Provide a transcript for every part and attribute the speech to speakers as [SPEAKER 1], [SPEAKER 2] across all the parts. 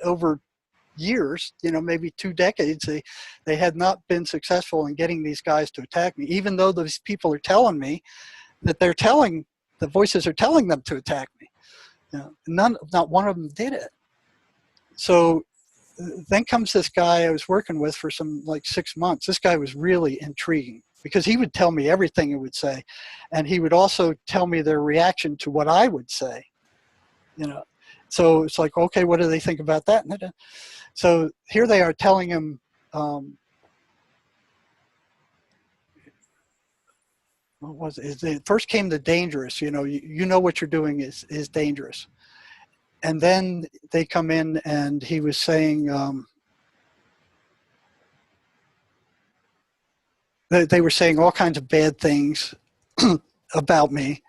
[SPEAKER 1] over years, maybe 2 decades, they had not been successful in getting these guys to attack me, even though those people are telling me that the voices are telling them to attack me. Not one of them did it. So then comes this guy I was working with for some 6 months. This guy was really intriguing because he would tell me everything he would say, and he would also tell me their reaction to what I would say. So it's like, okay, what do they think about that? So here they are telling him, what was it? It first came the dangerous, you know what you're doing is dangerous. And then they come in and he was saying, they were saying all kinds of bad things about me.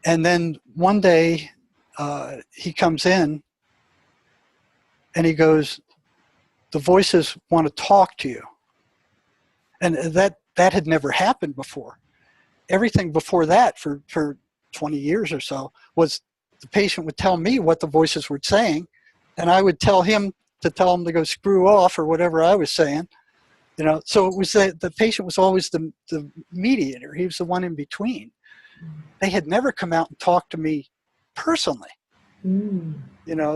[SPEAKER 1] And then one day he comes in and he goes, the voices want to talk to you. And that had never happened before. Everything before that for 20 years or so was the patient would tell me what the voices were saying, and I would tell him to go screw off or whatever I was saying. So it was the patient was always the mediator. He was the one in between. They had never come out and talked to me personally.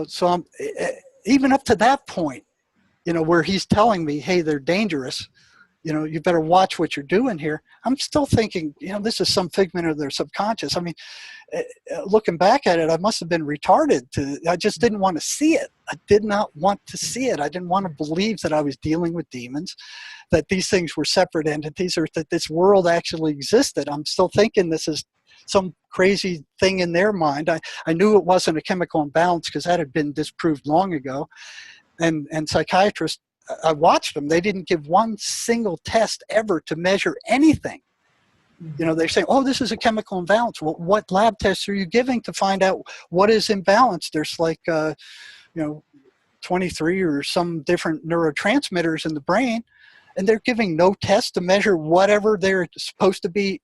[SPEAKER 1] So I'm, even up to that point, where he's telling me, hey, they're dangerous, you better watch what you're doing here. I'm still thinking, this is some figment of their subconscious. I mean, looking back at it, I must have been retarded. I just didn't want to see it. I did not want to see it. I didn't want to believe that I was dealing with demons, that these things were separate entities, or that this world actually existed. I'm still thinking this is some crazy thing in their mind. I knew it wasn't a chemical imbalance because that had been disproved long ago. And psychiatrists, I watched them. They didn't give one single test ever to measure anything. They're saying, oh, this is a chemical imbalance. Well, what lab tests are you giving to find out what is imbalanced? There's 23 or some different neurotransmitters in the brain, and they're giving no test to measure whatever they're supposed to be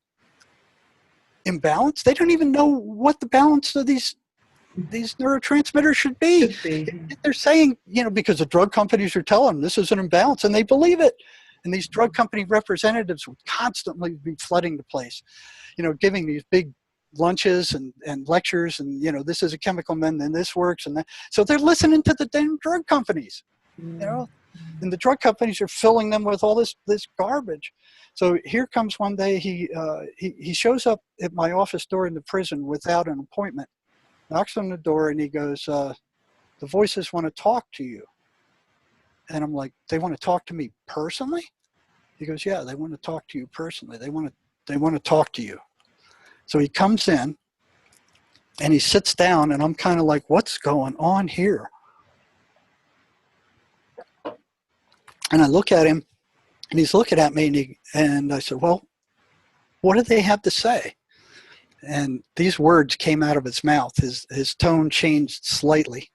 [SPEAKER 1] imbalanced. They don't even know what the balance of these neurotransmitters should be. They're saying, because the drug companies are telling them this is an imbalance, and they believe it. And these drug company representatives would constantly be flooding the place, giving these big lunches and lectures, and this is a chemical man, and this works, and that. So they're listening to the damn drug companies, and the drug companies are filling them with all this garbage. So here comes one day, he shows up at my office door in the prison without an appointment. Knocks on the door and he goes, the voices want to talk to you. And I'm like, they want to talk to me personally? He goes, yeah, they want to talk to you personally. They want to talk to you. So he comes in and he sits down, and I'm kind of like, what's going on here? And I look at him and he's looking at me, and I said, well, what do they have to say? And these words came out of his mouth. His tone changed slightly.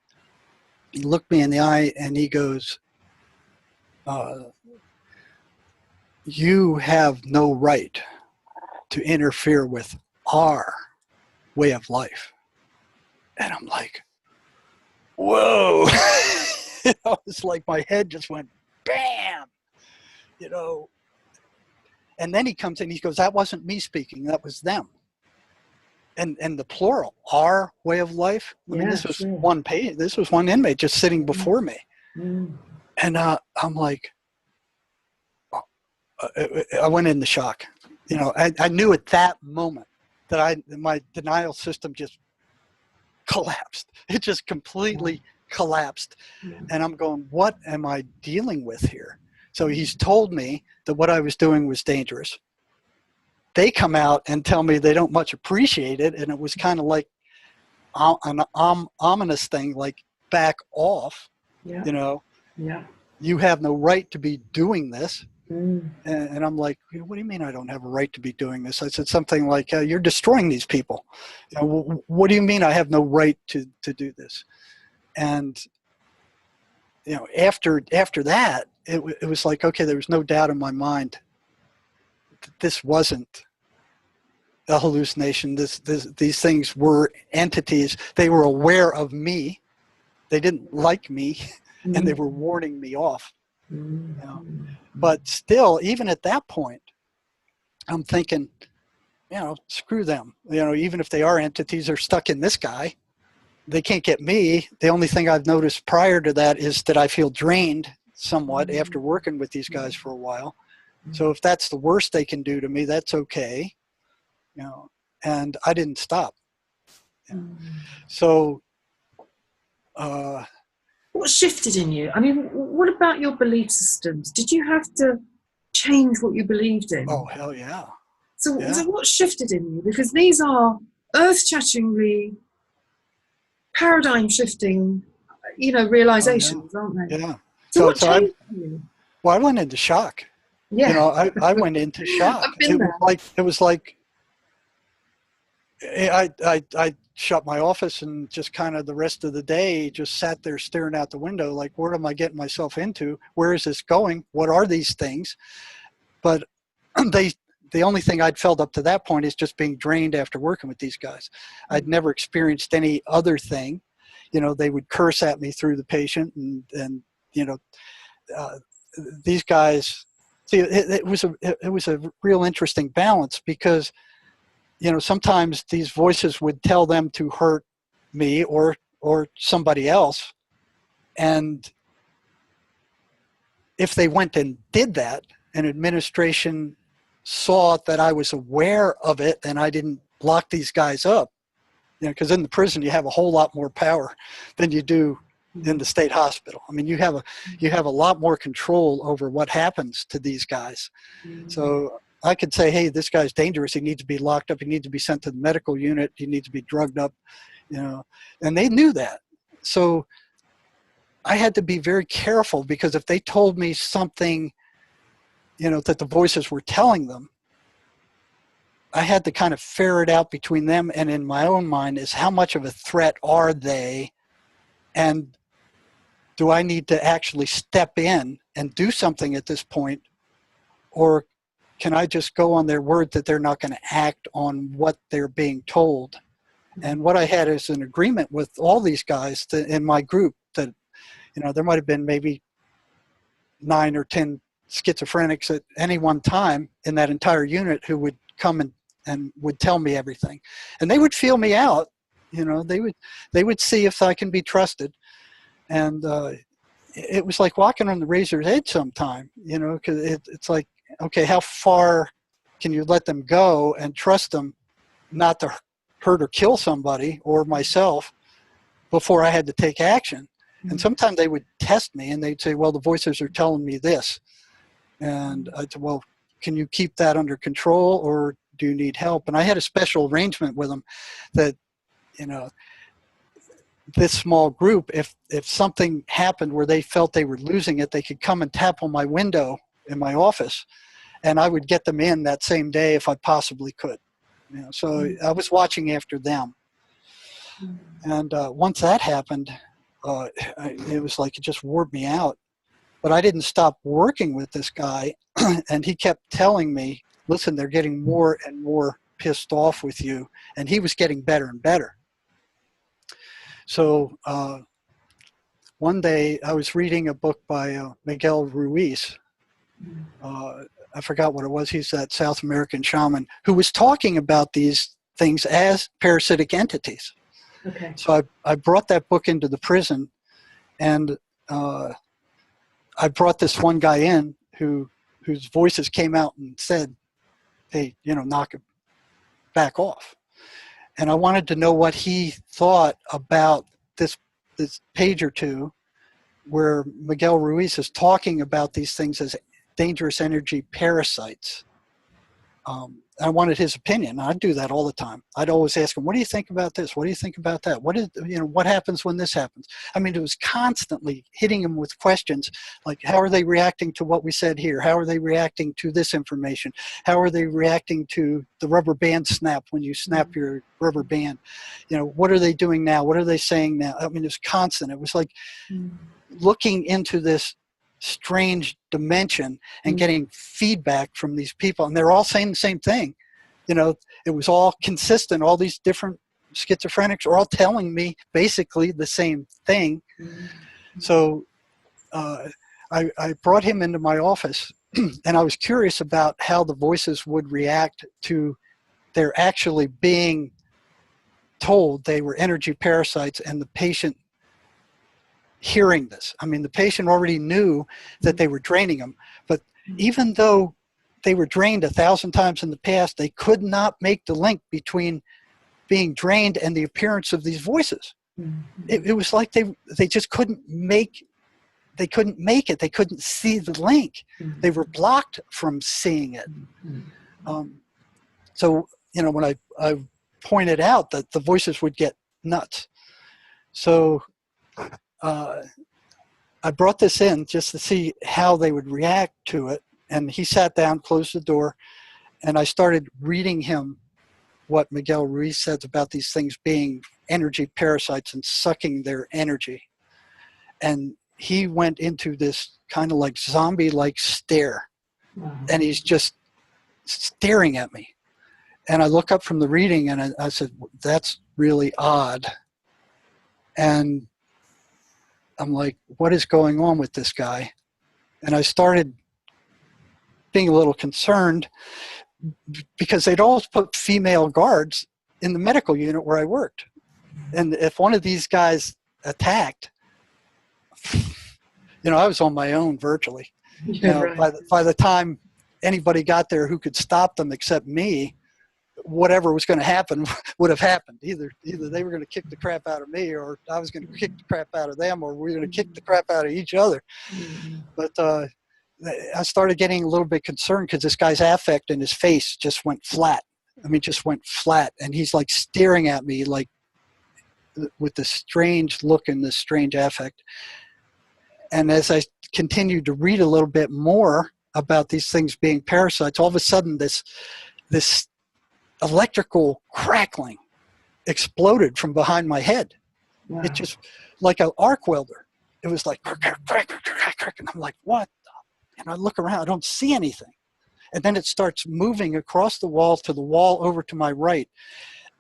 [SPEAKER 1] He looked me in the eye and he goes, you have no right to interfere with our way of life. And I'm like, whoa. It's like my head just went bam, And then he comes in, he goes, that wasn't me speaking, that was them. And the plural, our way of life. I mean, this was one page. This was one inmate just sitting before me. And I'm like, I went into shock. I knew at that moment that my denial system just collapsed. It just completely collapsed. And I'm going, what am I dealing with here? So he's told me that what I was doing was dangerous. They come out and tell me they don't much appreciate it, and it was kind of like an ominous thing, like back off. You have no right to be doing this. And I'm like, what do you mean I don't have a right to be doing this? I said something like, you're destroying these people. What do you mean I have no right to do this? And after that, it was like, okay, there was no doubt in my mind that this wasn't a hallucination. These things were entities. They were aware of me. they didn't like me, and they were warning me off. You know? But still, even at that point, I'm thinking, you know, screw them. You know, even if they are entities, they're stuck in this guy. They can't get me. The only thing I've noticed prior to that is that I feel drained somewhat after working with these guys for a while. So if that's the worst they can do to me, that's okay. You know, and I didn't stop. So,
[SPEAKER 2] what shifted in you? I mean, what about your belief systems? Did you have to change what you believed in?
[SPEAKER 1] oh, hell yeah.
[SPEAKER 2] So what shifted in you? Because these are earth-shatteringly paradigm-shifting, you know, realizations, aren't they?
[SPEAKER 1] Yeah.
[SPEAKER 2] So what changed you?
[SPEAKER 1] I went into shock.
[SPEAKER 2] Yeah.
[SPEAKER 1] You know, I went into shock.
[SPEAKER 2] I've been there.
[SPEAKER 1] It was like I shut my office and just kind of the rest of the day just sat there staring out the window like, what am I getting myself into? Where is this going? What are these things? But the only thing I'd felt up to that point is just being drained after working with these guys. I'd never experienced any other thing. You know, they would curse at me through the patient, and you know, these guys. See, it was a real interesting balance, because, you know, sometimes these voices would tell them to hurt me or somebody else, and if they went and did that, and administration saw that I was aware of it and I didn't lock these guys up, you know, because in the prison you have a whole lot more power than you do in the state hospital. I mean, you have a lot more control over what happens to these guys. So I could say, hey, this guy's dangerous. He needs to be locked up. He needs to be sent to the medical unit. He needs to be drugged up, you know, and they knew that. So I had to be very careful, because if they told me something, you know, that the voices were telling them, I had to kind of ferret out between them and in my own mind is how much of a threat are they, and do I need to actually step in and do something at this point, or can I just go on their word that they're not going to act on what they're being told? And what I had is an agreement with all these guys in my group that, you know, there might have been maybe 9 or 10 schizophrenics at any one time in that entire unit who would come and would tell me everything, and they would feel me out. You know, they would see if I can be trusted, and it was like walking on the razor's edge sometime, you know, because it's like, okay, how far can you let them go and trust them not to hurt or kill somebody or myself before I had to take action? And sometimes they would test me and they'd say, well, the voices are telling me this. And I'd say, well, can you keep that under control, or do you need help? And I had a special arrangement with them that, you know, this small group, if something happened where they felt they were losing it, they could come and tap on my window in my office, and I would get them in that same day if I possibly could. You know, so I was watching after them. And once that happened, it was like it just wore me out. But I didn't stop working with this guy, and he kept telling me, listen, they're getting more and more pissed off with you. And he was getting better and better. So one day I was reading a book by Miguel Ruiz. I forgot what it was. He's that South American shaman who was talking about these things as parasitic entities.
[SPEAKER 2] Okay.
[SPEAKER 1] So I brought that book into the prison, and I brought this one guy in whose voices came out and said, hey, you know, knock it back off. And I wanted to know what he thought about this page or two where Miguel Ruiz is talking about these things as dangerous energy parasites. I wanted his opinion. I'd do that all the time. I'd always ask him, what do you think about this? What do you think about that? What happens when this happens? I mean, it was constantly hitting him with questions like, how are they reacting to what we said here? How are they reacting to this information? How are they reacting to the rubber band snap when you snap your rubber band? You know, what are they doing now? What are they saying now? I mean, it was constant. It was like looking into this strange dimension and getting feedback from these people, and they're all saying the same thing. You know, it was all consistent, all these different schizophrenics are all telling me basically the same thing. So I brought him into my office, and I was curious about how the voices would react to their actually being told they were energy parasites and the patient hearing this. I mean, the patient already knew that they were draining them, but even though they were drained 1,000 times in the past, they could not make the link between being drained and the appearance of these voices. It was like they just couldn't make it. They couldn't see the link. They were blocked from seeing it. So, you know, when I pointed out that the voices would get nuts. So I brought this in just to see how they would react to it. And he sat down, closed the door, and I started reading him what Miguel Ruiz says about these things being energy parasites and sucking their energy. And he went into this kind of like zombie-like stare. And he's just staring at me. And I look up from the reading and I said, that's really odd. And I'm like, what is going on with this guy? And I started being a little concerned because they'd always put female guards in the medical unit where I worked. And if one of these guys attacked, you know, I was on my own virtually.
[SPEAKER 2] Yeah,
[SPEAKER 1] You know, by the time anybody got there who could stop them except me, whatever was going to happen would have happened. Either they were going to kick the crap out of me, or I was going to kick the crap out of them, or we were going to kick the crap out of each other. But I started getting a little bit concerned because this guy's affect in his face just went flat. I mean, just went flat. And he's like staring at me like with this strange look and this strange affect. And as I continued to read a little bit more about these things being parasites, all of a sudden this electrical crackling exploded from behind my head.
[SPEAKER 2] Wow.
[SPEAKER 1] It just like an arc welder. It was like crack, crack, crack, crack, crack, and I'm like, what? And I look around, I don't see anything. And then it starts moving across the wall to the wall over to my right.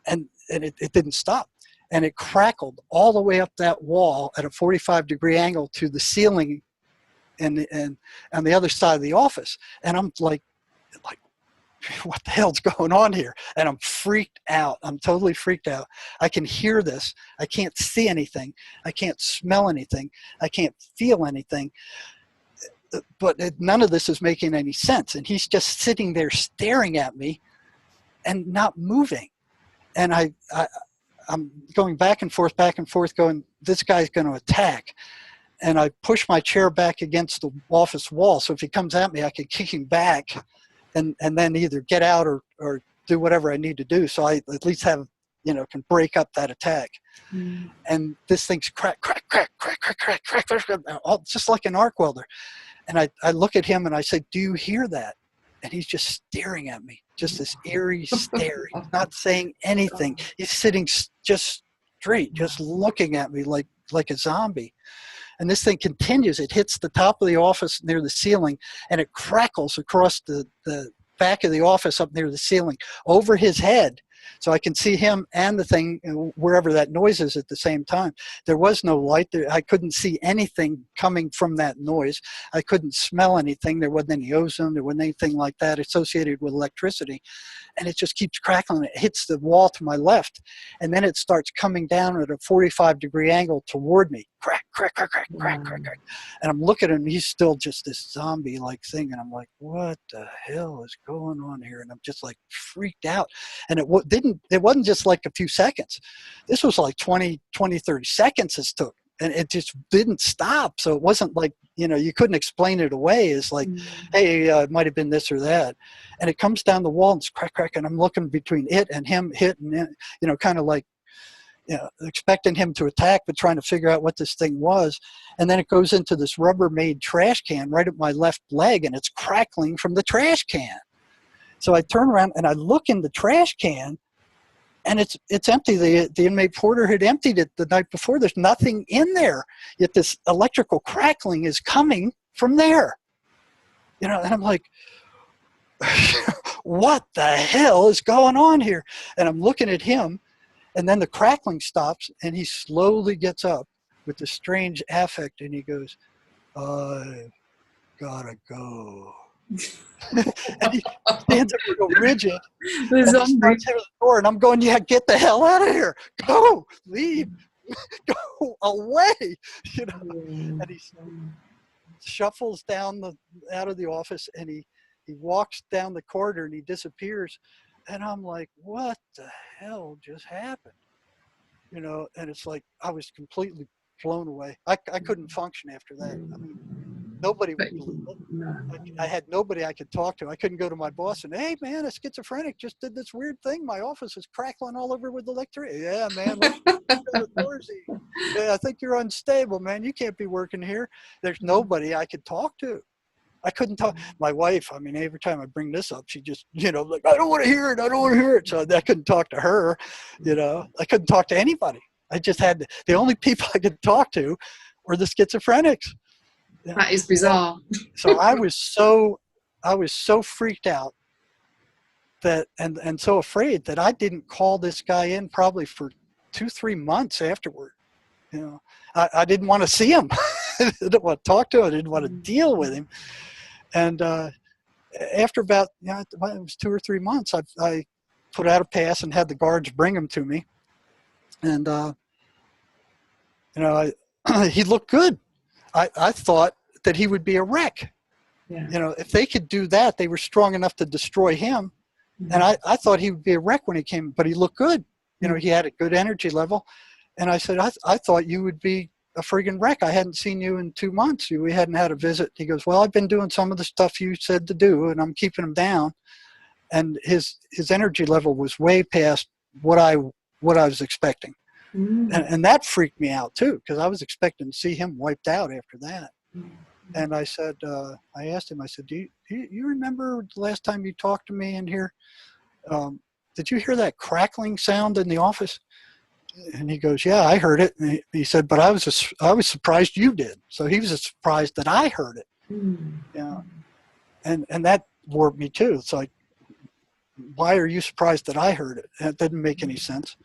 [SPEAKER 1] And it didn't stop. And it crackled all the way up that wall at a 45-degree angle to the ceiling and on the other side of the office. And I'm like, what the hell's going on here? And I'm freaked out. I'm totally freaked out. I can hear this. I can't see anything. I can't smell anything. I can't feel anything. But none of this is making any sense. And he's just sitting there staring at me and not moving. And I'm going back and forth going, this guy's going to attack. And I push my chair back against the office wall. So if he comes at me, I can kick him back and then either get out or do whatever I need to do. So I at least have, you know, can break up that attack. And this thing's crack, crack, crack, crack, crack, crack, crack, crack, crack, all, just like an arc welder. And I look at him and I say, do you hear that? And he's just staring at me, just this eerie stare. He's not saying anything. He's sitting just straight, just looking at me like a zombie. And this thing continues. It hits the top of the office near the ceiling, and it crackles across the back of the office up near the ceiling over his head. So I can see him and the thing wherever that noise is at the same time. There was no light. I couldn't see anything coming from that noise. I couldn't smell anything. There wasn't any ozone. There wasn't anything like that associated with electricity. And it just keeps crackling. It hits the wall to my left. And then it starts coming down at a 45-degree angle toward me. Crack, crack, crack, crack, crack, crack, crack. And I'm looking at him. He's still just this zombie-like thing. And I'm like, what the hell is going on here? And I'm just like freaked out. And it wasn't just like a few seconds. This was like 20, 30 seconds it took. And it just didn't stop. So it wasn't like, you know, you couldn't explain it away. It's like, hey, it might have been this or that. And it comes down the wall and it's crack, crack. And I'm looking between it and him hitting it, you know, kind of like, you know, expecting him to attack, but trying to figure out what this thing was. And then it goes into this Rubbermaid trash can right at my left leg, and it's crackling from the trash can. So I turn around and I look in the trash can, and it's empty. The inmate porter had emptied it the night before. There's nothing in there, yet this electrical crackling is coming from there. You know, and I'm like, what the hell is going on here? And I'm looking at him, And then the crackling stops, and he slowly gets up with this strange affect, and he goes, "I gotta go." And he stands up real rigid,
[SPEAKER 2] The
[SPEAKER 1] and he
[SPEAKER 2] zombie.
[SPEAKER 1] starts heading to the door, and I'm going, "Yeah, get the hell out of here! Go, leave, go away!" You know. And he shuffles down out of the office, and he walks down the corridor, and he disappears. And I'm like, "What the hell just happened?" You know. And it's like I was completely blown away. I couldn't function after that. I mean, nobody would believe it.
[SPEAKER 2] No.
[SPEAKER 1] I had nobody I could talk to. I couldn't go to my boss and, "Hey, man, a schizophrenic just did this weird thing. My office is crackling all over with electricity." "Yeah, man, let's go to Thursday." "Yeah, I think you're unstable, man. You can't be working here." There's nobody I could talk to. I couldn't talk. My wife, I mean, every time I bring this up, she just, you know, like, "I don't want to hear it. I don't want to hear it." So I couldn't talk to her, you know. I couldn't talk to anybody. I just had to, the only people I could talk to were the schizophrenics.
[SPEAKER 2] That is bizarre.
[SPEAKER 1] So I was so freaked out that and so afraid that I didn't call this guy in probably for 2-3 months afterward. You know, I didn't want to see him. I didn't want to talk to him. I didn't want to deal with him. And after about, you know, it was 2 or 3 months, I put out a pass and had the guards bring him to me. And you know, he looked good. I thought that he would be a wreck.
[SPEAKER 2] Yeah.
[SPEAKER 1] You know, if they could do that, they were strong enough to destroy him. And I thought he would be a wreck when he came, but he looked good. You know, he had a good energy level. And I said, I thought you would be a friggin' wreck. I hadn't seen you in 2 months. We hadn't had a visit. He goes, "Well, I've been doing some of the stuff you said to do, and I'm keeping him down." And his energy level was way past what I was expecting. And that freaked me out too, because I was expecting to see him wiped out after that. And I said, I asked him, I said, do you remember the last time you talked to me in here? Did you hear that crackling sound in the office? And he goes, "Yeah, I heard it." And he said, "But I was surprised you did." So he was surprised that I heard it. Yeah. And that warped me too. It's like, why are you surprised that I heard it? That didn't make any sense.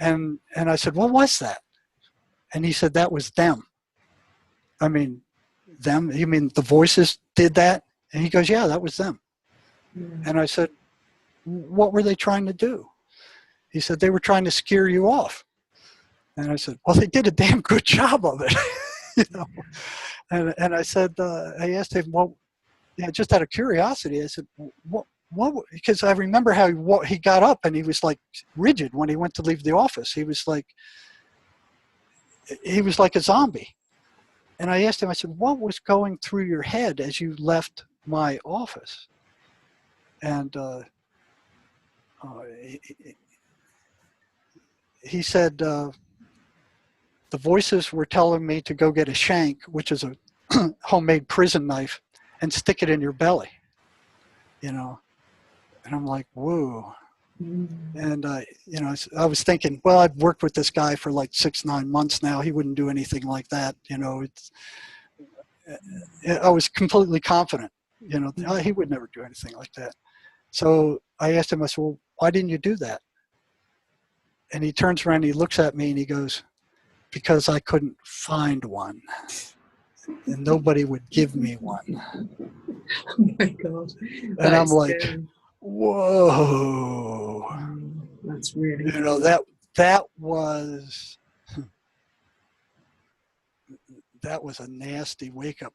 [SPEAKER 1] And I said, "What was that?" And he said, "That was them." I mean, them? You mean the voices did that? And he goes, "Yeah, that was them." And I said, "What were they trying to do?" He said, "They were trying to scare you off." And I said, "Well, they did a damn good job of it." You know. And I said, I asked him, "Well, yeah, just out of curiosity," I said, what, because I remember how he got up and he was like rigid when he went to leave the office. He was like a zombie. And I asked him, I said, "What was going through your head as you left my office?" And he said, "The voices were telling me to go get a shank, which is a homemade prison knife, and stick it in your belly." You know. And I'm like, whoa. And, you know, I was thinking, well, I've worked with this guy for like 6-9 months now. He wouldn't do anything like that. You know, I was completely confident, you know, he would never do anything like that. So I asked him, I said, "Well, why didn't you do that?" And he turns around, and he looks at me, and he goes, "Because I couldn't find one. And nobody would give me one."
[SPEAKER 2] Oh my God.
[SPEAKER 1] And I'm like, whoa.
[SPEAKER 2] That's really,
[SPEAKER 1] you know, that was a nasty wake up